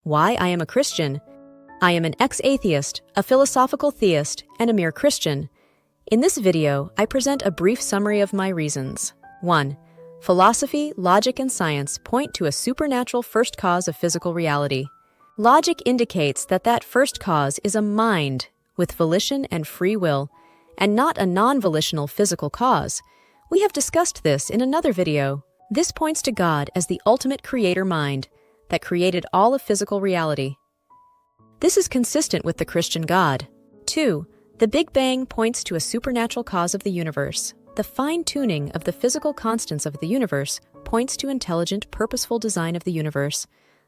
Why I am a Christian. I am an ex-atheist, a philosophical theist, and a mere Christian. In this video, I present a brief summary of my reasons. 1. Philosophy, logic, and science point to a supernatural first cause of physical reality. Logic indicates that first cause is a mind with volition and free will, and not a non-volitional physical cause. We have discussed this in another video. This points to God as the ultimate creator mind that created all of physical reality. This is consistent with the Christian God. 2. The Big Bang points to a supernatural cause of the universe. The fine-tuning of the physical constants of the universe points to intelligent, purposeful design of the universe.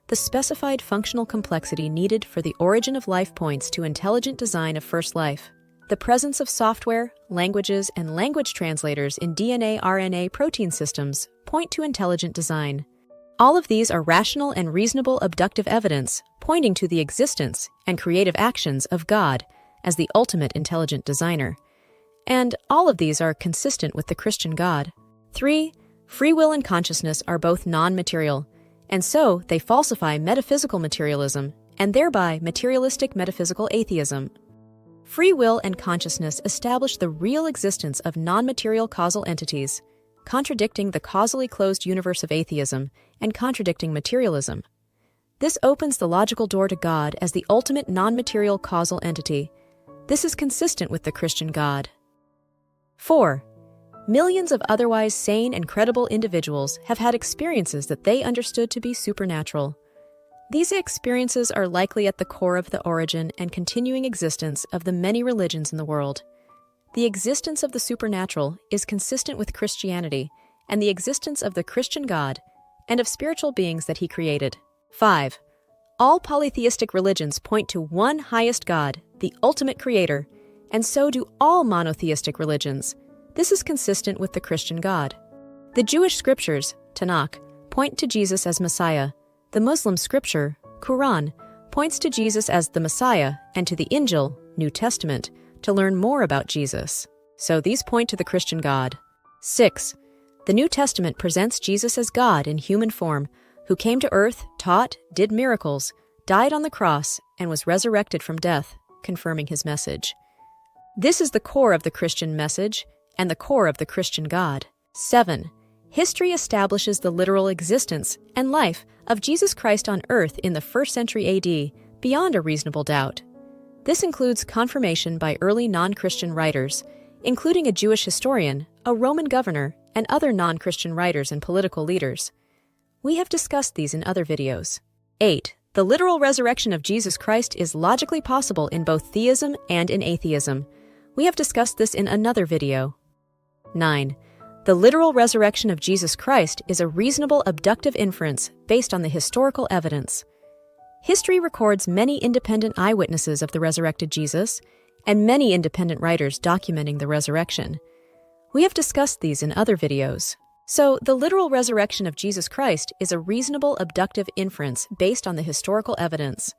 The specified functional complexity needed for the origin of life points to intelligent design of first life. The presence of software, languages, and language translators in DNA-RNA protein systems point to intelligent design. All of these are rational and reasonable abductive evidence pointing to the existence and creative actions of God as the ultimate intelligent designer. And all of these are consistent with the Christian God. 3. Free will and consciousness are both non-material, and so they falsify metaphysical materialism and thereby materialistic metaphysical atheism. Free will and consciousness establish the real existence of non-material causal entities, contradicting the causally closed universe of atheism and contradicting materialism. This opens the logical door to God as the ultimate non-material causal entity. This is consistent with the Christian God. 4. Millions of otherwise sane and credible individuals have had experiences that they understood to be supernatural. These experiences are likely at the core of the origin and continuing existence of the many religions in the world. The existence of the supernatural is consistent with Christianity and the existence of the Christian God and of spiritual beings that He created. 5. All polytheistic religions point to one highest God, the ultimate creator, and so do all monotheistic religions. This is consistent with the Christian God. The Jewish scriptures, Tanakh, point to Jesus as Messiah. The Muslim scripture, Quran, points to Jesus as the Messiah and to the Injil, New Testament, to learn more about Jesus. So these point to the Christian God. 6. The New Testament presents Jesus as God in human form, who came to earth, taught, did miracles, died on the cross, and was resurrected from death, confirming His message. This is the core of the Christian message and the core of the Christian God. 7. History establishes the literal existence and life of Jesus Christ on earth in the 1st century AD beyond a reasonable doubt. This includes confirmation by early non-Christian writers, including a Jewish historian, a Roman governor, and other non-Christian writers and political leaders. We have discussed these in other videos. 8. The literal resurrection of Jesus Christ is logically possible in both theism and in atheism. We have discussed this in another video. 9. The literal resurrection of Jesus Christ is a reasonable abductive inference based on the historical evidence. History records many independent eyewitnesses of the resurrected Jesus, and many independent writers documenting the resurrection. We have discussed these in other videos. So, the literal resurrection of Jesus Christ is a reasonable abductive inference based on the historical evidence.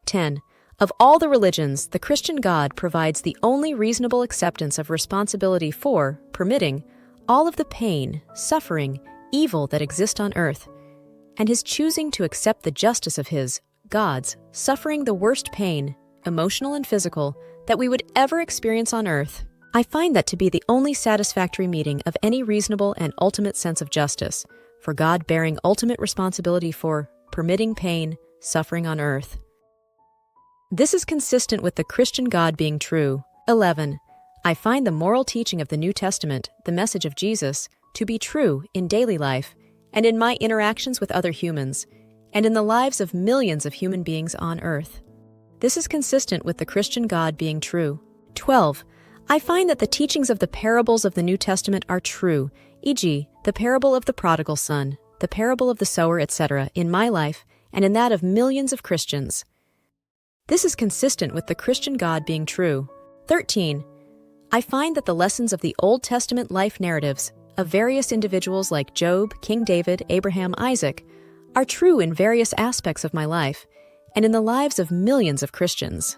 10. Of all the religions, the Christian God provides the only reasonable acceptance of responsibility for, permitting, all of the pain, suffering, evil that exist on earth, and His choosing to accept the justice of His, God's, suffering the worst pain, emotional and physical, that we would ever experience on earth. I find that to be the only satisfactory meeting of any reasonable and ultimate sense of justice, for God bearing ultimate responsibility for permitting pain, suffering on earth. This is consistent with the Christian God being true. 11. I find the moral teaching of the New Testament, the message of Jesus, to be true in daily life and in my interactions with other humans, and in the lives of millions of human beings on earth. This is consistent with the Christian God being true. 12. I find that the teachings of the parables of the New Testament are true, e.g., the parable of the prodigal son, the parable of the sower, etc., in my life and in that of millions of Christians. This is consistent with the Christian God being true. 13. I find that the lessons of the Old Testament life narratives of various individuals like Job, King David, Abraham, Isaac, are true in various aspects of my life and in the lives of millions of Christians.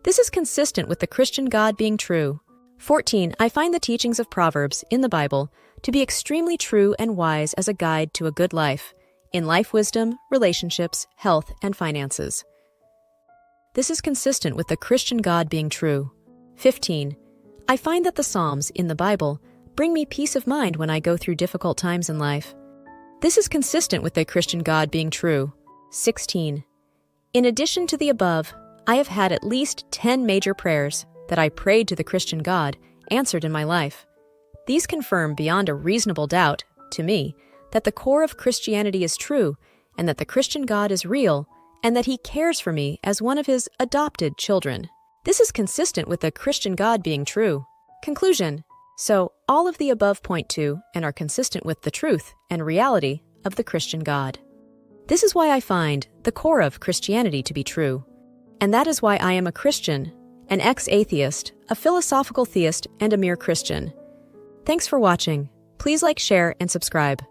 This is consistent with the Christian God being true. 14. I find the teachings of Proverbs in the Bible to be extremely true and wise as a guide to a good life, in life wisdom, relationships, health, and finances. This is consistent with the Christian God being true. 15. I find that the Psalms in the Bible bring me peace of mind when I go through difficult times in life. This is consistent with the Christian God being true. 16. In addition to the above, I have had at least 10 major prayers that I prayed to the Christian God answered in my life. These confirm beyond a reasonable doubt, to me, that the core of Christianity is true and that the Christian God is real and that He cares for me as one of His adopted children. This is consistent with the Christian God being true. Conclusion. So, all of the above point to and are consistent with the truth and reality of the Christian God. This is why I find the core of Christianity to be true. And that is why I am a Christian, an ex-atheist, a philosophical theist, and a mere Christian. Thanks for watching. Please like, share, and subscribe.